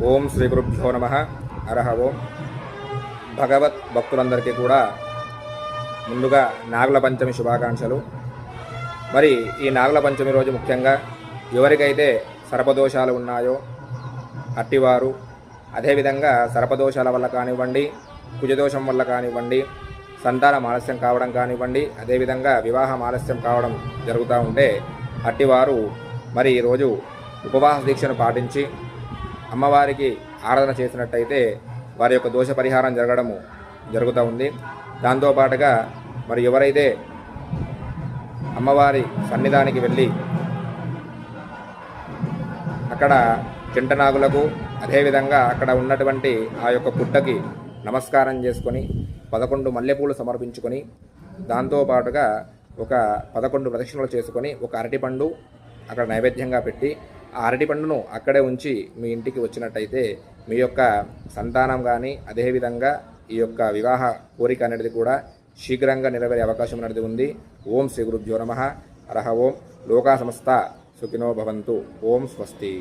ఓం శ్రీ గురుభ్యో నమః. హరః ఓం. భగవత్ భక్తులందరికీ కూడా ముందుగా నాగుల పంచమి శుభాకాంక్షలు. మరి ఈ నాగుల పంచమి రోజు ముఖ్యంగా ఎవరికైతే సర్పదోషాలు ఉన్నాయో అట్టివారు, అదేవిధంగా సర్పదోషాల వల్ల కానివ్వండి, కుజదోషం వల్ల కానివ్వండి, సంతానం ఆలస్యం కావడం కానివ్వండి, అదేవిధంగా వివాహం ఆలస్యం కావడం జరుగుతూ ఉంటే అట్టివారు మరి ఈరోజు ఉపవాస దీక్షను పాటించి అమ్మవారికి ఆరాధన చేసినట్టయితే వారి యొక్క దోష పరిహారం జరుగుతూ ఉంది. దాంతోపాటుగా మరి ఎవరైతే అమ్మవారి సన్నిధానికి వెళ్ళి అక్కడ చింటనాగులకు, అదేవిధంగా అక్కడ ఉన్నటువంటి ఆ యొక్క పుట్టకి నమస్కారం చేసుకొని 11 మల్లెపూలు సమర్పించుకొని, దాంతోపాటుగా ఒక 11 ప్రదక్షిణలు చేసుకొని ఒక అరటిపండు అక్కడ నైవేద్యంగా పెట్టి ఆ అరటిపండును అక్కడే ఉంచి మీ ఇంటికి వచ్చినట్టయితే మీ యొక్క సంతానం కానీ, అదేవిధంగా ఈ యొక్క వివాహ కోరిక అనేది కూడా శీఘ్రంగా నెరవేరే అవకాశం అనేది ఉంది. ఓం శ్రీ గురుభ్యో నమః. హరః ఓం. లోకా సమస్త సుఖినో భవంతు. ఓం స్వస్తి.